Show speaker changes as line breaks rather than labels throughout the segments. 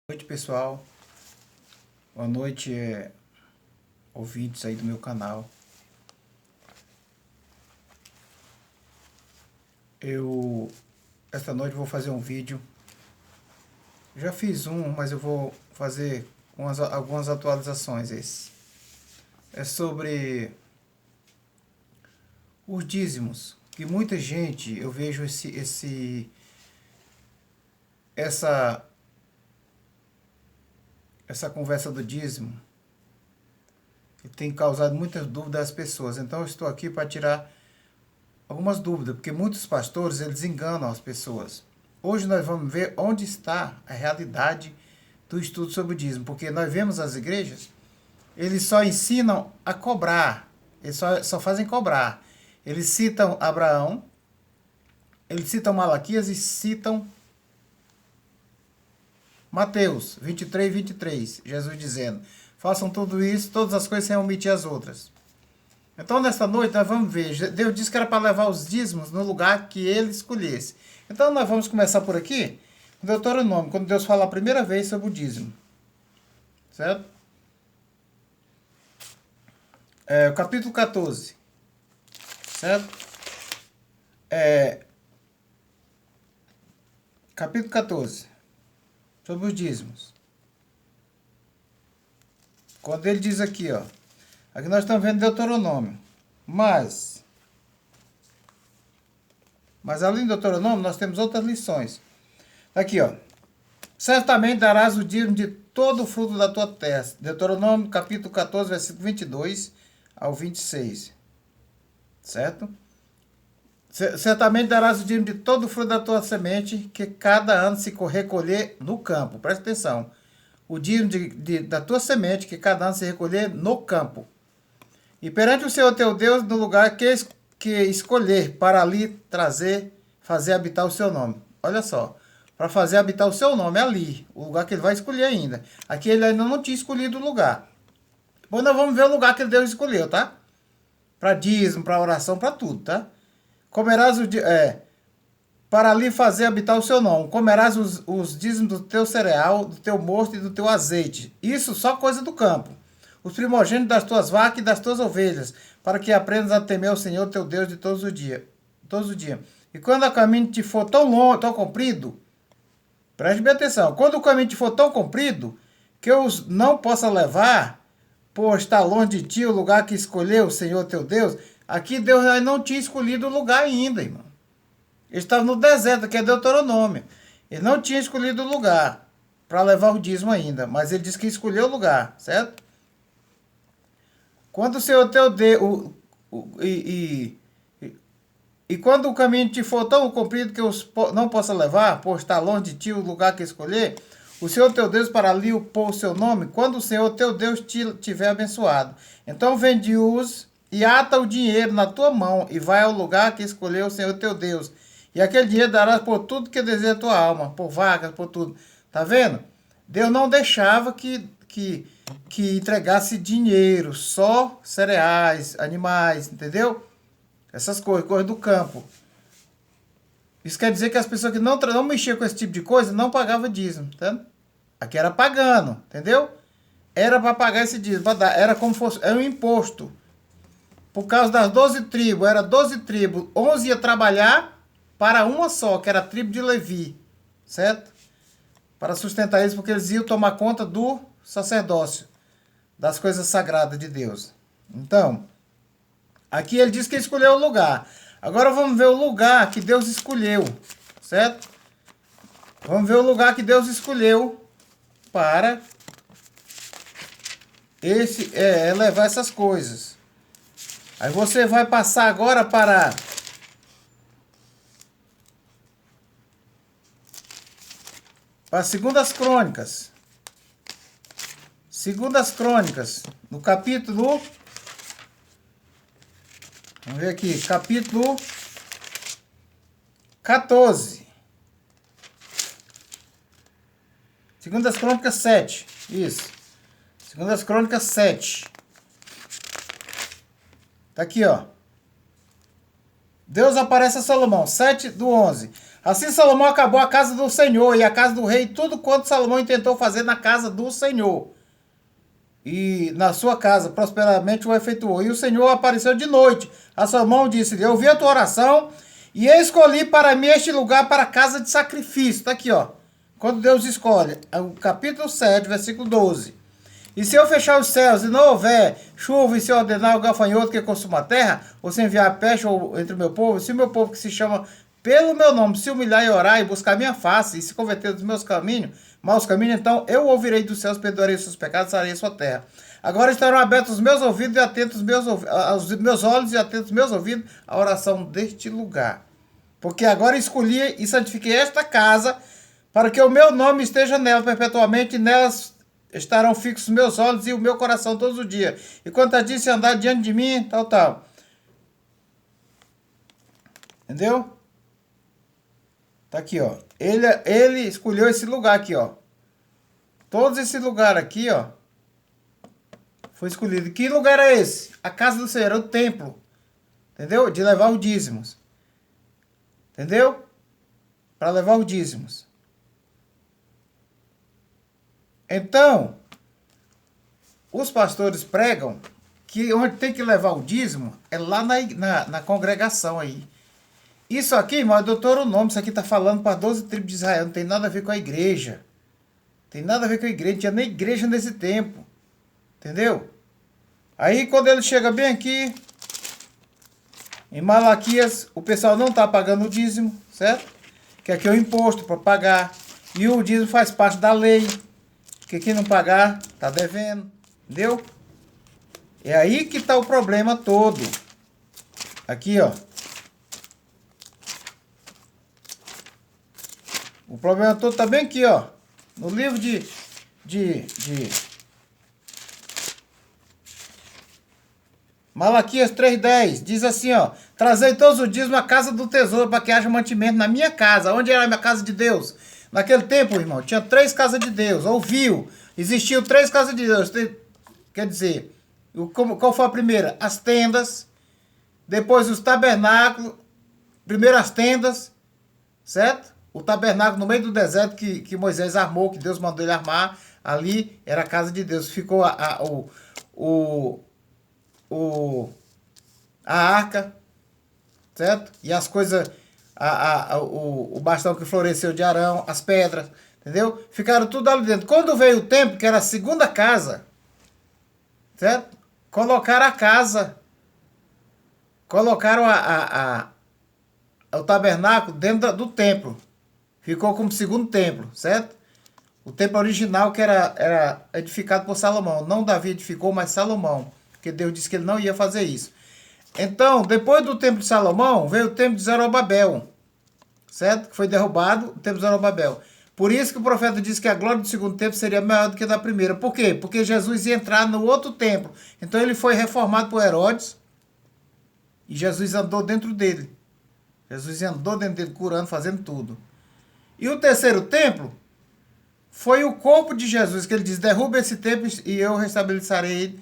Boa noite, pessoal. Boa noite, ouvintes aí do meu canal. Esta noite vou fazer um vídeo. Já fiz um, mas eu vou fazer algumas atualizações. É sobre os dízimos. Que muita gente, eu vejo essa conversa do dízimo que tem causado muitas dúvidas às pessoas. Então eu estou aqui para tirar algumas dúvidas, porque muitos pastores eles enganam as pessoas. Hoje nós vamos ver onde está a realidade do estudo sobre o dízimo, porque nós vemos as igrejas, eles só ensinam a cobrar, eles só fazem cobrar. Eles citam Abraão, eles citam Malaquias e citam Mateus 23, 23, Jesus dizendo: façam tudo isso, todas as coisas sem omitir as outras. Então, nesta noite, nós vamos ver. Deus disse que era para levar os dízimos no lugar que ele escolhesse. Então, nós vamos começar por aqui, no Deuteronômio, quando Deus fala a primeira vez sobre o dízimo. Certo? O capítulo 14. Certo? Capítulo 14. Sobre os dízimos. Quando ele diz aqui, ó. Aqui nós estamos vendo Deuteronômio. Mas além do Deuteronômio, nós temos outras lições. Aqui, ó. Certamente darás o dízimo de todo o fruto da tua terra. Deuteronômio, capítulo 14, versículo 22 ao 26. Certo? Certamente darás o dízimo de todo o fruto da tua semente, que cada ano se recolher no campo. Presta atenção. O dízimo da tua semente, que cada ano se recolher no campo. E perante o Senhor teu Deus, no lugar que escolher, para ali fazer habitar o seu nome. Olha só. Para fazer habitar o seu nome ali. O lugar que ele vai escolher ainda. Aqui ele ainda não tinha escolhido o lugar. Bom, nós vamos ver o lugar que Deus escolheu, tá? Para dízimo, para oração, para tudo, tá? Comerás para ali fazer habitar o seu nome. Comerás os dízimos do teu cereal, do teu mosto e do teu azeite. Isso só coisa do campo. Os primogênitos das tuas vacas e das tuas ovelhas, para que aprendas a temer o Senhor teu Deus de todos os dias. E quando o caminho te for tão longo, tão comprido, preste bem atenção. Quando o caminho te for tão comprido, que eu não possa levar, por estar longe de ti, o lugar que escolheu o Senhor teu Deus, aqui Deus não tinha escolhido o lugar ainda, irmão. Ele estava no deserto, que é Deuteronômio. Ele não tinha escolhido o lugar para levar o dízimo ainda, mas ele disse que escolheu o lugar, certo? Quando o Senhor teu Deus... E quando o caminho te for tão comprido que eu não possa levar, por estar longe de ti o lugar que escolher, o Senhor teu Deus para ali pôr o seu nome, quando o Senhor teu Deus te tiver abençoado. Então vende-os e ata o dinheiro na tua mão e vai ao lugar que escolheu o Senhor teu Deus. E aquele dinheiro darás por tudo que deseja a tua alma, por vacas, por tudo. Tá vendo? Deus não deixava que entregasse dinheiro, só cereais, animais, entendeu? Essas coisas do campo. Isso quer dizer que as pessoas que não mexiam com esse tipo de coisa não pagavam dízimo, tá? Aqui era pagando, entendeu? Era para pagar esse dízimo, era como fosse, era um imposto. Por causa das 12 tribos, era 12 tribos, 11 ia trabalhar para uma só, que era a tribo de Levi, certo? Para sustentar eles, porque eles iam tomar conta do sacerdócio, das coisas sagradas de Deus. Então, aqui ele diz que escolheu o lugar. Agora vamos ver o lugar que Deus escolheu, certo? Vamos ver o lugar que Deus escolheu para levar essas coisas. Aí você vai passar agora para Segundas Crônicas. Segundas Crônicas, no capítulo... Vamos ver aqui, capítulo 14. Segundas Crônicas 7. Isso. Segundas Crônicas 7. Tá aqui, ó. Deus aparece a Salomão, 7:11. Assim Salomão acabou a casa do Senhor e a casa do rei, tudo quanto Salomão intentou fazer na casa do Senhor. E na sua casa prosperamente o efetuou. E o Senhor apareceu de noite a Salomão, disse-lhe: eu vi a tua oração e escolhi para mim este lugar para casa de sacrifício. Está aqui, ó. Quando Deus escolhe, o capítulo 7, versículo 12. E se eu fechar os céus e não houver chuva, e se eu ordenar o gafanhoto que consuma a terra, ou se enviar peste entre o meu povo, se o meu povo que se chama pelo meu nome se humilhar e orar e buscar minha face e se converter dos meus caminhos, maus caminhos, então eu ouvirei dos céus, perdoarei os seus pecados, sarei a sua terra. Agora estarão abertos os meus ouvidos e atentos os meus olhos e atentos os meus ouvidos à oração deste lugar. Porque agora escolhi e santifiquei esta casa para que o meu nome esteja nela perpetuamente, e nelas estarão fixos meus olhos e o meu coração todos os dias. E quanto a disse andar diante de mim, tal. Entendeu? Tá aqui, ó. Ele escolheu esse lugar aqui, ó. Todos esse lugar aqui, ó, foi escolhido. Que lugar é esse? A casa do Senhor, o templo. Entendeu? De levar os dízimos. Entendeu? Para levar os dízimos. Então, os pastores pregam que onde tem que levar o dízimo é lá na congregação aí. Isso aqui, irmão, é Deuteronômio. Isso aqui está falando para 12 tribos de Israel. Não tem nada a ver com a igreja. Tem nada a ver com a igreja. Não tinha nem igreja nesse tempo. Entendeu? Aí, quando ele chega bem aqui, em Malaquias, o pessoal não está pagando o dízimo, certo? Que aqui é o imposto para pagar. E o dízimo faz parte da lei. Que quem não pagar, está devendo. Entendeu? É aí que está o problema todo. Aqui, ó. O problema todo está bem aqui, ó. No livro de Malaquias 3:10. Diz assim, ó. Trazei todos os dízimos à casa do tesouro para que haja mantimento na minha casa. Onde era a minha casa de Deus? Naquele tempo, irmão, tinha 3 casas de Deus. Ouviu? Existiam 3 casas de Deus. Quer dizer, qual foi a primeira? As tendas. Depois os tabernáculos. Primeiro as tendas. Certo? O tabernáculo no meio do deserto que Moisés armou, que Deus mandou ele armar. Ali era a casa de Deus. Ficou a arca. Certo? E as coisas... o bastão que floresceu de Arão, as pedras, entendeu? Ficaram tudo ali dentro. Quando veio o templo, que era a segunda casa, certo? Colocaram a casa, colocaram o tabernáculo dentro do templo. Ficou como segundo templo, certo? O templo original que era edificado por Salomão. Não Davi edificou, mas Salomão. Porque Deus disse que ele não ia fazer isso. Então, depois do templo de Salomão, veio o templo de Zorobabel, certo? Que foi derrubado o templo de Zorobabel. Por isso que o profeta disse que a glória do segundo templo seria maior do que a da primeira. Por quê? Porque Jesus ia entrar no outro templo. Então ele foi reformado por Herodes e Jesus andou dentro dele. Jesus andou dentro dele, curando, fazendo tudo. E o terceiro templo foi o corpo de Jesus, que ele diz, derruba esse templo e eu restabelecerei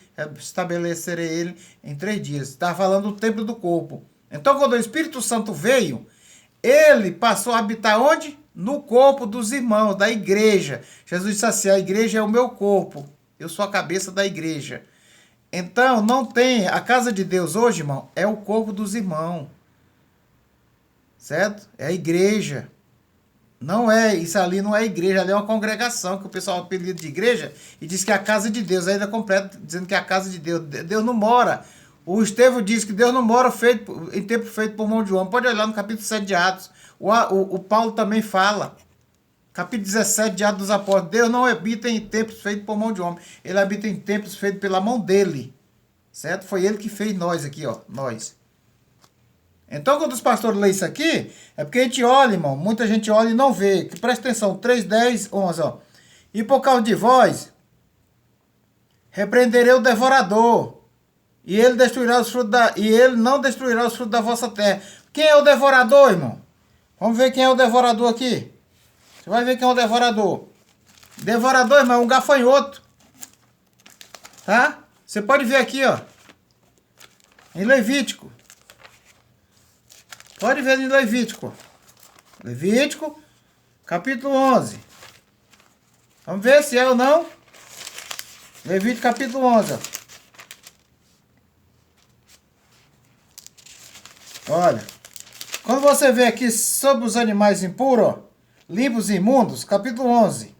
ele em 3 dias. Está falando do templo do corpo. Então, quando o Espírito Santo veio, ele passou a habitar onde? No corpo dos irmãos, da igreja. Jesus disse assim, a igreja é o meu corpo, eu sou a cabeça da igreja. Então, não tem, a casa de Deus hoje, irmão, é o corpo dos irmãos. Certo? É a igreja. Não é, isso ali não é igreja, ali é uma congregação, que o pessoal apelida de igreja e diz que é a casa de Deus, ainda completa, dizendo que é a casa de Deus. Deus não mora. O Estevão diz que Deus não mora em templo feito por mão de homem. Pode olhar no capítulo 7 de Atos. O Paulo também fala. Capítulo 17 de Atos dos Apóstolos. Deus não habita em templos feitos por mão de homem. Ele habita em templos feitos pela mão dele. Certo? Foi ele que fez nós aqui, ó. Nós. Então, quando os pastores lêem isso aqui, é porque a gente olha, irmão, muita gente olha e não vê. Que presta atenção, 3, 10, 11, ó. E por causa de vós, repreenderei o devorador, e ele não destruirá os frutos da vossa terra. Quem é o devorador, irmão? Vamos ver quem é o devorador aqui. Você vai ver quem é o devorador. Devorador, irmão, é um gafanhoto. Tá? Você pode ver aqui, ó. Em Levítico. Pode ver em Levítico. Levítico, capítulo 11. Vamos ver se é ou não. Levítico, capítulo 11. Olha. Quando você vê aqui sobre os animais impuros, ó, limpos e imundos, capítulo 11.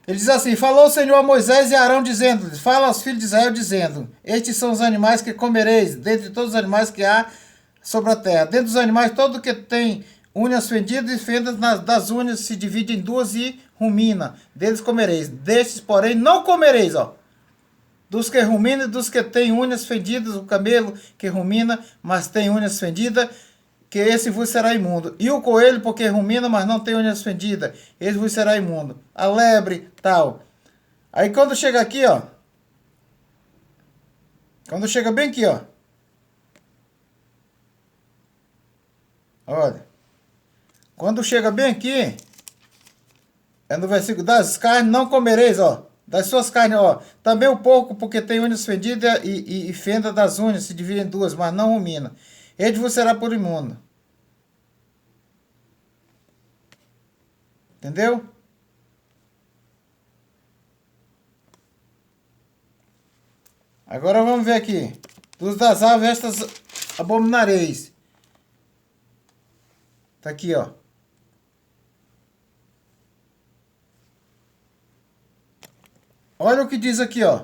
Ele diz assim: falou o Senhor a Moisés e a Arão, dizendo-lhes: fala aos filhos de Israel, dizendo: estes são os animais que comereis, dentre todos os animais que há sobre a terra. Dentre os animais, todo que tem unhas fendidas e fendas das unhas se divide em duas e rumina. Deles comereis. Destes, porém, não comereis, ó. Dos que rumina e dos que têm unhas fendidas, o camelo que rumina, mas tem unhas fendidas, que esse vos será imundo. E o coelho, porque rumina, mas não tem unhas fendidas, esse vos será imundo. A lebre, tal. Aí quando chega aqui, ó. Quando chega bem aqui, ó. Olha. Quando chega bem aqui, é no versículo: das carnes não comereis, ó. Das suas carnes, ó. Também o porco, porque tem unhas fendidas e fenda das unhas, se divide em duas, mas não rumina. Ele vos será por imundo. Entendeu? Agora vamos ver aqui. Dos das aves estas abominareis. Tá aqui, ó. Olha o que diz aqui, ó.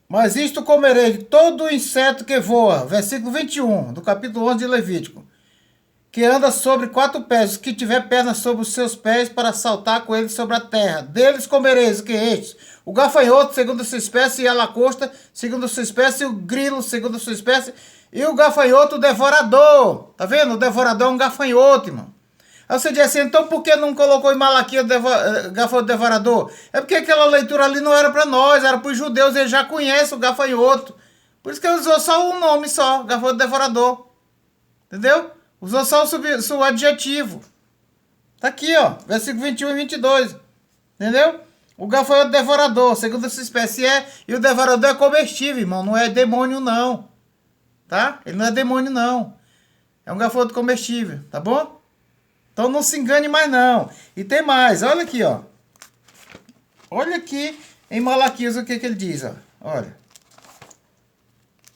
Mas isto comerei de todo inseto que voa. Versículo 21, do capítulo 11 de Levítico. Que anda sobre 4 pés, que tiver pernas sobre os seus pés, para saltar com eles sobre a terra. Deles comereis, o que é estes? O gafanhoto, segundo a sua espécie, e a lacosta, segundo a sua espécie, e o grilo, segundo a sua espécie, e o gafanhoto devorador. Tá vendo? O devorador é um gafanhoto, irmão. Aí você diz assim: então por que não colocou em Malaquias gafanhoto devorador? É porque aquela leitura ali não era para nós, era para os judeus, eles já conhecem o gafanhoto. Por isso que ele usou só um nome só, gafanhoto devorador. Entendeu? Usou só o adjetivo. Tá aqui, ó, versículo 21 e 22. Entendeu? O gafanhoto devorador, segundo essa espécie é, e o devorador é comestível, irmão, não é demônio não. Tá? Ele não é demônio não. É um gafanhoto comestível, tá bom? Então não se engane mais não. E tem mais, olha aqui, ó. Olha aqui em Malaquias o que ele diz, ó. Olha.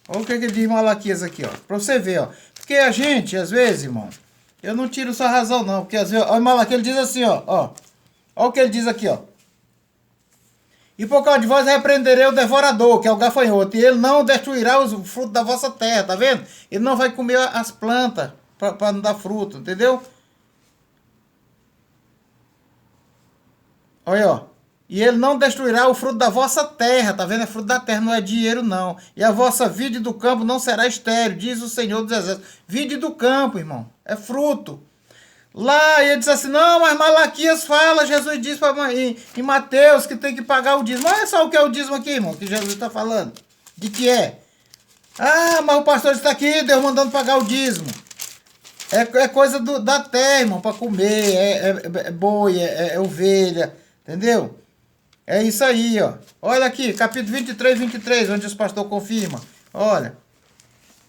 Olha o que ele diz em Malaquias aqui, ó. Pra você ver, ó. Porque a gente, às vezes, irmão, eu não tiro sua razão não. Porque às vezes, ó, em Malaquias ele diz assim, ó. Olha o que ele diz aqui, ó. E por causa de vós repreenderei o devorador, que é o gafanhoto, e ele não destruirá os frutos da vossa terra, tá vendo? Ele não vai comer as plantas para não dar fruto, entendeu? Olha, ó. E ele não destruirá o fruto da vossa terra, tá vendo? É fruto da terra, não é dinheiro, não. E a vossa vide do campo não será estéril, diz o Senhor dos Exércitos. Vide do campo, irmão, é fruto. Lá ele diz assim: não, mas Malaquias fala, Jesus diz em Mateus que tem que pagar o dízimo. Olha só o que é o dízimo aqui, irmão, que Jesus está falando. De que é? Ah, mas o pastor está aqui, Deus mandando pagar o dízimo. É coisa da terra, irmão, para comer, é boi, é ovelha, entendeu? É isso aí, ó. Olha aqui, capítulo 23, onde os pastores confirmam. Olha.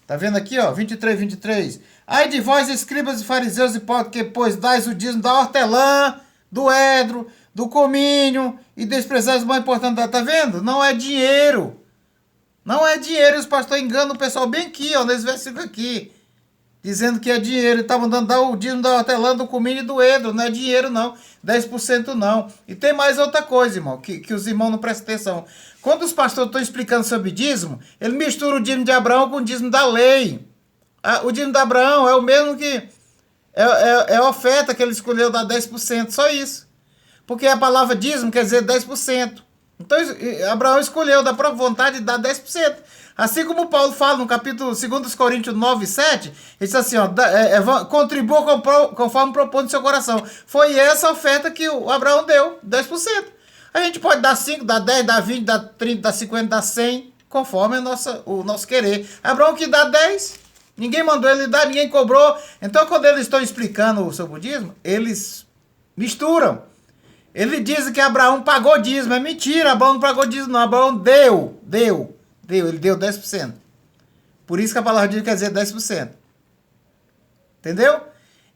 Tá vendo aqui, ó? 23. Ai de vós, escribas e fariseus hipócritas, que pois dais o dízimo da hortelã, do edro, do cominho e desprezais o mais importante. Tá vendo? Não é dinheiro. Não é dinheiro. Os pastores enganam o pessoal bem aqui, ó, nesse versículo aqui. Dizendo que é dinheiro. Ele tá mandando dar o dízimo da hortelã, do cominho e do edro. Não é dinheiro, não. 10% não. E tem mais outra coisa, irmão, que os irmãos não prestam atenção. Quando os pastores estão explicando sobre dízimo, ele mistura o dízimo de Abraão com o dízimo da lei. O dízimo de Abraão é o mesmo que... É a oferta que ele escolheu dar 10%. Só isso. Porque a palavra dízimo quer dizer 10%. Então Abraão escolheu da própria vontade de dar 10%. Assim como Paulo fala no capítulo 2 Coríntios 9, 7, ele diz assim, ó, contribua conforme propõe no seu coração. Foi essa oferta que o Abraão deu, 10%. A gente pode dar 5, dar 10, dar 20, dar 30, dar 50, dar 100, conforme o nosso querer. Abraão que dá 10, ninguém mandou ele dar, ninguém cobrou. Então quando eles estão explicando o seu budismo, eles misturam. Ele diz que Abraão pagou dízimo. É mentira, Abraão não pagou dízimo não. Abraão deu. Ele deu 10%. Por isso que a palavra dízimo quer dizer 10%. Entendeu?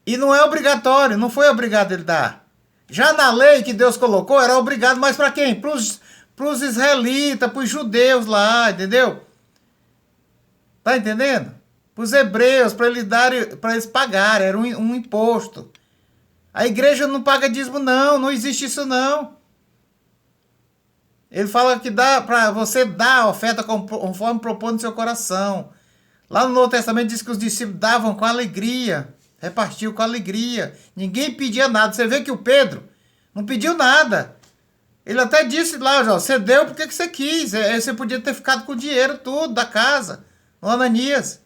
E não é obrigatório, não foi obrigado ele dar. Já na lei que Deus colocou, era obrigado, mas para quem? Para os israelitas, para os judeus lá, entendeu? Tá entendendo? Para os hebreus, para eles pagarem, era um imposto. A igreja não paga dízimo, não, não existe isso não. Ele fala que dá para você dar a oferta conforme propõe no seu coração. Lá no Novo Testamento diz que os discípulos davam com alegria, repartiam com alegria. Ninguém pedia nada. Você vê que o Pedro não pediu nada. Ele até disse lá, ó, você deu porque que você quis. Você podia ter ficado com o dinheiro tudo da casa. O Ananias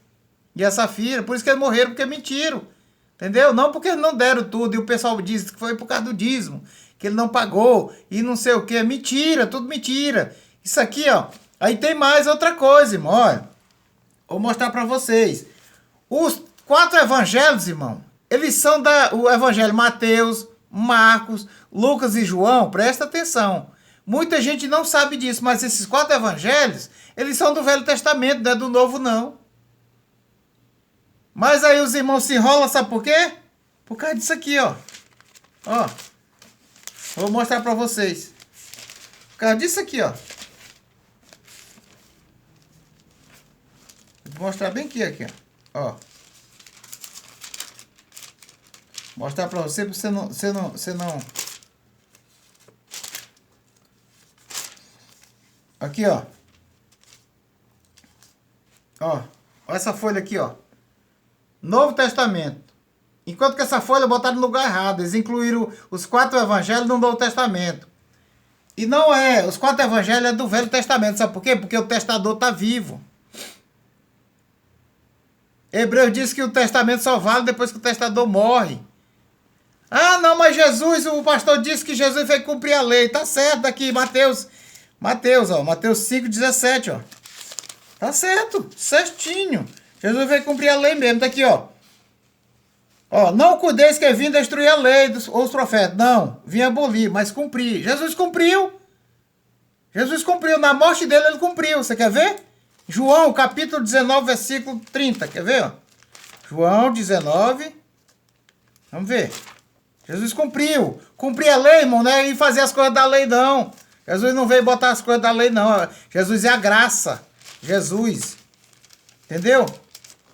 e a Safira. Por isso que eles morreram, porque mentiram. Entendeu? Não porque eles não deram tudo. E o pessoal diz que foi por causa do dízimo. Que ele não pagou. E não sei o que. Mentira, tudo mentira. Isso aqui, ó. Aí tem mais outra coisa, irmão. Olha. Vou mostrar para vocês. Os 4 evangelhos, irmão. Eles são o evangelho Mateus, Marcos, Lucas e João. Presta atenção. Muita gente não sabe disso. Mas esses 4 evangelhos, eles são do Velho Testamento. Não é do Novo, não. Mas aí os irmãos se enrolam, sabe por quê? Por causa disso aqui, ó. Ó. Vou mostrar pra vocês. Por causa disso aqui, ó. Vou mostrar bem aqui, ó. Mostrar pra você não. Aqui, ó. Ó. Olha essa folha aqui, ó. Novo Testamento. Enquanto que essa folha botaram no lugar errado. Eles incluíram os 4 evangelhos no Novo Testamento. E não é. Os 4 evangelhos é do Velho Testamento. Sabe por quê? Porque o testador está vivo. Hebreus diz que o testamento só vale depois que o testador morre. Ah, não, mas Jesus, o pastor disse que Jesus veio cumprir a lei. Tá certo aqui, Mateus, ó. Mateus 5,17, ó. Tá certo. Certinho. Jesus veio cumprir a lei mesmo. Tá aqui, ó. Ó, não cuideis que vim destruir a lei ou os profetas. Não, vim abolir, mas cumprir. Jesus cumpriu. Jesus cumpriu. Na morte dele, ele cumpriu. Você quer ver? João, capítulo 19, versículo 30. Quer ver? Ó? João 19. Vamos ver. Jesus cumpriu. Cumprir a lei, irmão, não é ir fazer as coisas da lei, não. Jesus não veio botar as coisas da lei, não. Jesus é a graça. Jesus. Entendeu?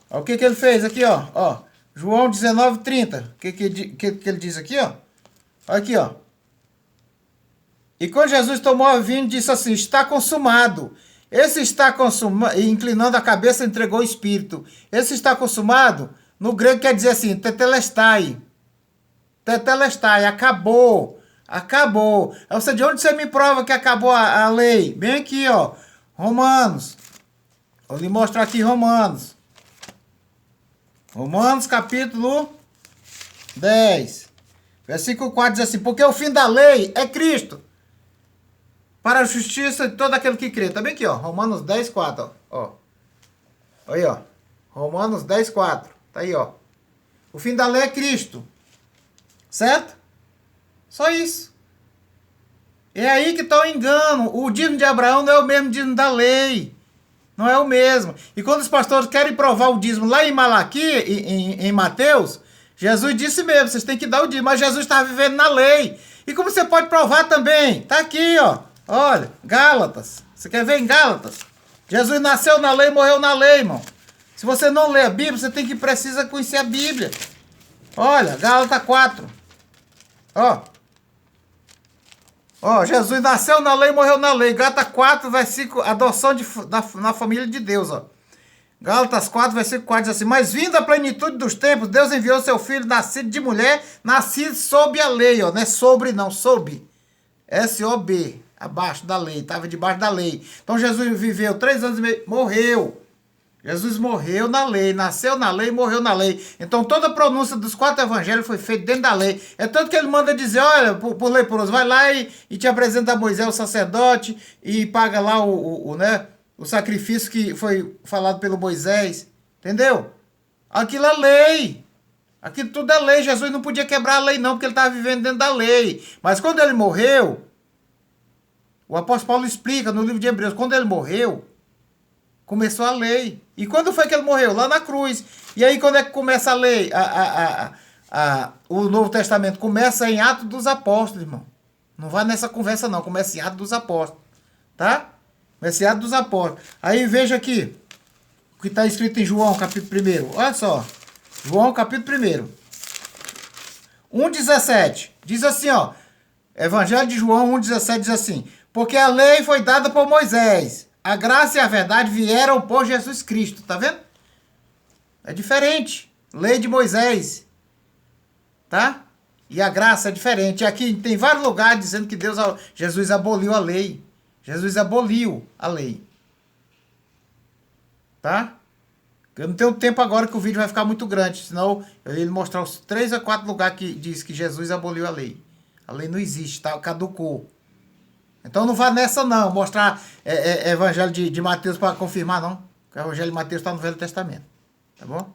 Ó, o que ele fez aqui, ó. João 19, 30. O que ele diz aqui, ó? Olha aqui, ó. E quando Jesus tomou o vinho, disse assim, está consumado. Esse está consumado, inclinando a cabeça, entregou o espírito. Esse está consumado, no grego quer dizer assim, tetelestai. Tetelestai, acabou. Acabou. Aí você, de onde você me prova que acabou a lei? Bem aqui, ó. Romanos. Vou lhe mostrar aqui Romanos. Romanos, capítulo 10. Versículo 4 diz assim, porque o fim da lei é Cristo. Para a justiça de todo aquele que crê. Tá bem aqui, ó. Romanos 10, 4, ó. Aí, ó. Romanos 10, 4. Tá aí, ó. O fim da lei é Cristo. Certo? Só isso. É aí que está o engano. O dízimo de Abraão não é o mesmo dízimo da lei. Não é o mesmo. E quando os pastores querem provar o dízimo lá em Malaquia, em Mateus, Jesus disse mesmo, vocês têm que dar o dízimo. Mas Jesus estava vivendo na lei. E como você pode provar também? Tá aqui, ó. Olha, Gálatas. Você quer ver em Gálatas? Jesus nasceu na lei e morreu na lei, irmão. Se você não lê a Bíblia, você precisa conhecer a Bíblia. Olha, Gálatas 4. Ó. Ó, Jesus nasceu na lei e morreu na lei. Gálatas 4, versículo, adoção na família de Deus, ó. Gálatas 4, versículo 4 diz assim, mas vindo a plenitude dos tempos, Deus enviou seu filho, nascido de mulher, nascido sob a lei, ó. Não é sobre, não, sob. S-O-B, abaixo da lei, estava debaixo da lei. Então Jesus viveu 3 anos e meio, morreu. Jesus morreu na lei, nasceu na lei e morreu na lei. Então toda a pronúncia dos 4 evangelhos foi feita dentro da lei. É tanto que ele manda dizer, olha, por leproso, vai lá e te apresenta a Moisés, o sacerdote, e paga lá o sacrifício que foi falado pelo Moisés. Entendeu? Aquilo é lei. Aquilo tudo é lei. Jesus não podia quebrar a lei não, porque ele estava vivendo dentro da lei. Mas quando ele morreu, o apóstolo Paulo explica no livro de Hebreus, quando ele morreu, Começou a lei. E quando foi que ele morreu? Lá na cruz. E aí quando é que começa a lei? O Novo Testamento começa em Atos dos Apóstolos, irmão. Não vai nessa conversa não, começa em Atos dos Apóstolos. Tá? Começa em Atos dos Apóstolos. Aí veja aqui, o que está escrito em João, capítulo 1. Olha só. João, capítulo 1. 1,17. Diz assim, ó. Evangelho de João 1,17 diz assim: porque a lei foi dada por Moisés, a graça e a verdade vieram por Jesus Cristo. Tá vendo? É diferente. Lei de Moisés. Tá? E a graça é diferente. Aqui tem vários lugares dizendo que Jesus aboliu a lei. Jesus aboliu a lei. Tá? Eu não tenho tempo agora que o vídeo vai ficar muito grande, senão eu ia mostrar os 3 a 4 lugares que diz que Jesus aboliu a lei. A lei não existe, tá? Caducou. Então não vá nessa não, mostrar Evangelho de Mateus para confirmar não. O Evangelho de Mateus está no Velho Testamento. Tá bom?